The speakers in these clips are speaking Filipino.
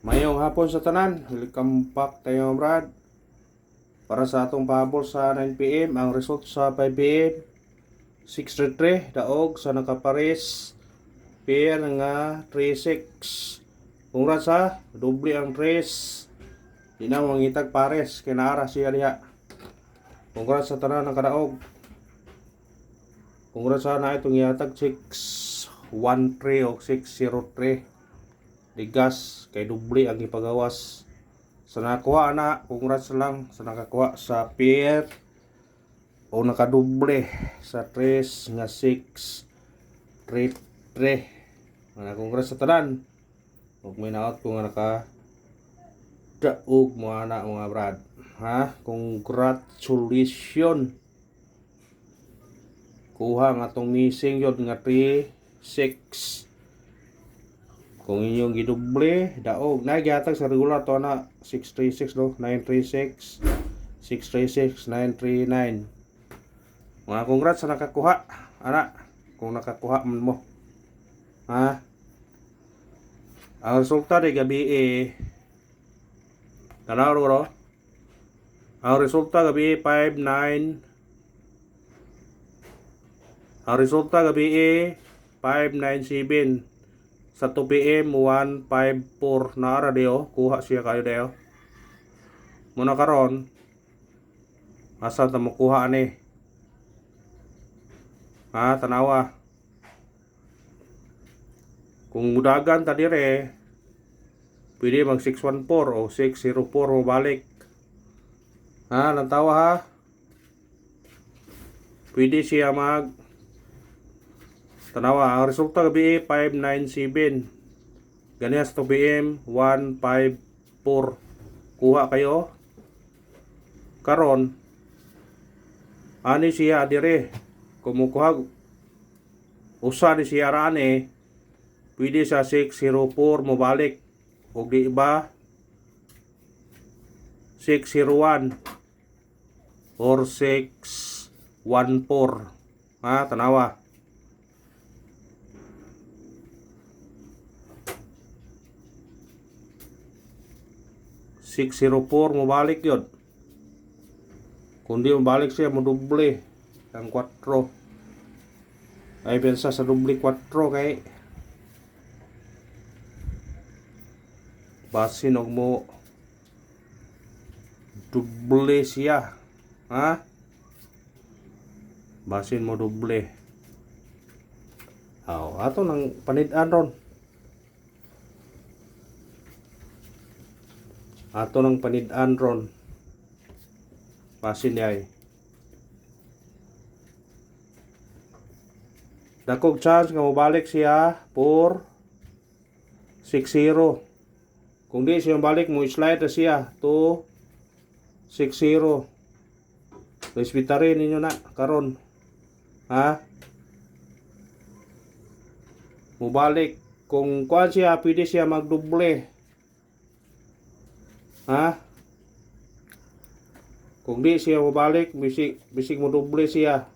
Mayong hapon sa tanan, welcome back tayo Brad. Para sa atong pahabol sa 9pm, ang result sa 5pm 633, daog sa nakapares pair nga 36. Congrats ha, doble ang 3. Di na mangitag pares, kinaara siya diha. Congrats sa tanan ng kadaog. Congrats sa na itong yatag 613 o 603. Ligas kay doble ang ipagawas sa nakakuha na. Congrats lang sa nakakuha sa pair o nakadoble sa 3 nga 6 3 3. Congrats sa tanan ug may naot ko nga naka daog mo ana mga brad ha. Congratulations, kuha nga tong missing yod nga 3 6. Kung inyong gidoble, daog. Nagyatag sa regular to na 636 no, 936, 636, 939. Mga congrats sa nakakuha. Ana, kung nakakuha man mo. Ha? Ang resulta di gabi tanaw ro. Ang resulta gabi 59. Ang resulta gabi 597. Sa 2pm 154 na ara deo, kuha siya kayo deo. Muna karon asa ta mo kuha ani? Ha, tanawa. Kung mudagan ta dire, pwede mag 614 o 604 mo balik. Ha, nantawa ha. Pwede siya mag tanawa. Ang resulta gabi 597. Ganyan sa 2pm 154. Kuha kayo. Karon ani siya dire. Kumukuha usa ni siya rani. Pwede sa 604 mo balik. O di ba 601 or 614. Ha, tanawa. 604 mo balik yun. Kung di mo balik siya, mo doble ang 4. Ay pensa sa doble 4 kay basin og mo doble siya. Ha? Basin mo doble. Ato nang panid-an ron. Ato ng panid-an ron. Basin ay dakog chance nga mobalik siya for 60. Kung di siya balik mo slide na siya to 60. Respetarin ninyo na karon. Ha? Mobalik kung kuan siya, pwede siya magdoble. Ha? Kung di siya mabalik, bisig mo doble siya.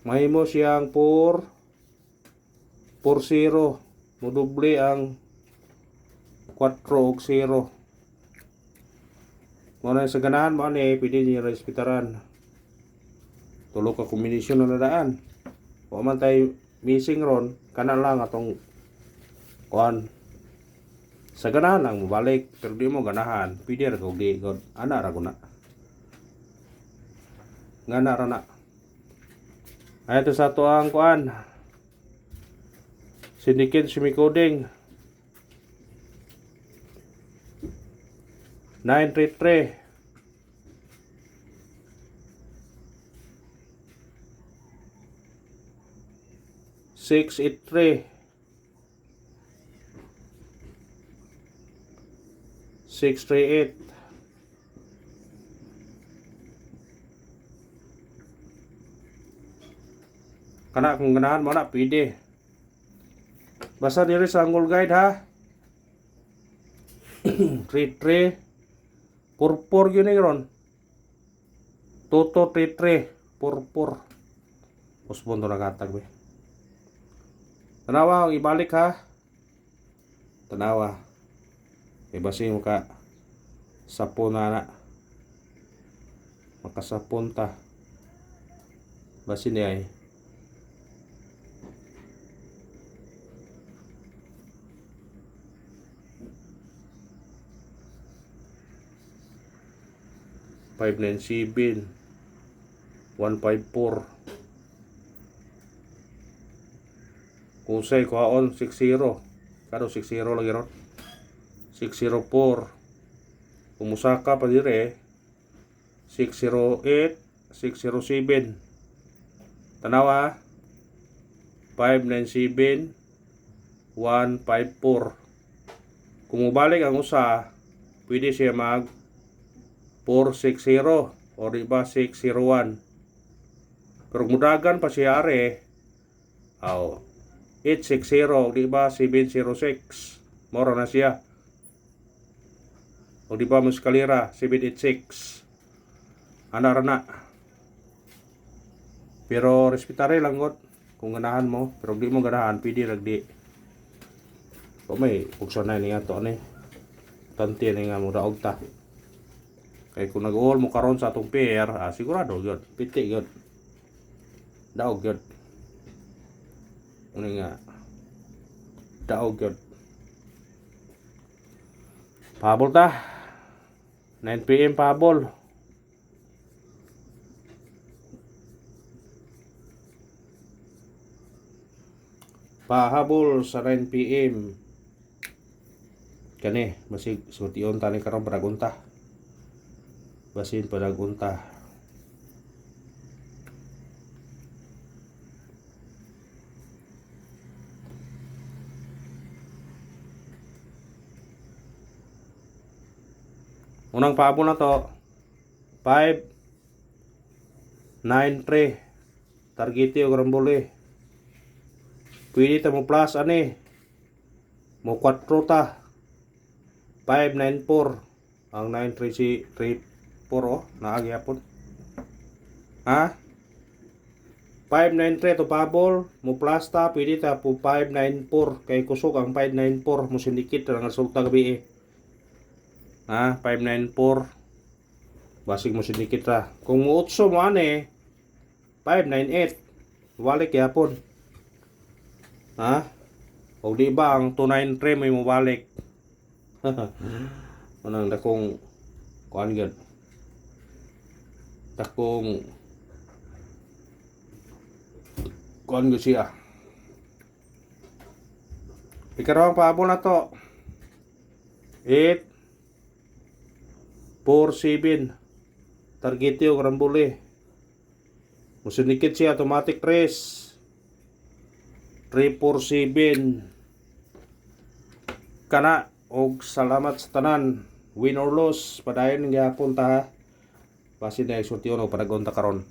Mahimo siyang 4-0. Mo doble ang 4 og 0. Muna sa ganahan mo ani, pwede niya respetaran. Tulo ka kombinasyon na nadaan. Wa man tay missing ron, kana lang atong kuan. Sa ganahan lang mo balik, pero di mo ganahan, pwede ra kog di god. Ana ra guna. Ngana ra na. Ay ito sa to ang kuan. Syndicate Sumicoding 933 683 638. Kana kung ganahan mo na pwede. Basta diri sa Angle Guide ha. 33 purpur yun ron. Toto 33 purpur. Usbon to nagatag be. Tanawa, ibalik ha. Tanawa. Kay basin maka sapon na makasapon ta. Basin niya eh. $597 $154 kusay kuhaon 60 kado 60 lagi ron 604 kumusaka pa dire 608 607 tanawa 597 154 kung mubalik ang usa pwede siya mag 460 o di ba 601 pero mudagan pa siya are 860 di ba 706 mora na siya o di ba muskalira 786 ana na pero respetare lang god kung ganahan mo pero di mo ganahan pwede ragdi o may pugsanay niya to ani tanti ni nga mo daog ta kay kung nag-all mo karon sa atong pair sigurado gyud piti gyud daog gyud ano nga daog yun pahabol ta 9 PM pahabol sa 9 PM kani masig sution tani karon paragunta basin paragunta unang pahabol na to 593 targeti o grambole pwede ta mo plus ani mo 4 ta 594 ang 9334 oh naagi hapon 593 to pahabol mo plus ta pwede ta po 594 kay kusog ang 594 mo sindikit ang resulta gabi 594 basig mo sindikit ra kung mo utso mo ane 598 balik yapon o di ba ang 293 may mo balik manang dakong kuan gyud dakong kuan gyud siya ikarawang pahabol na to 847 targeti o grambole musindikit siya automatic race 347 kana og salamat sa tanan win or loss padayon nga punta ha basi na isultiyon o panagonta karon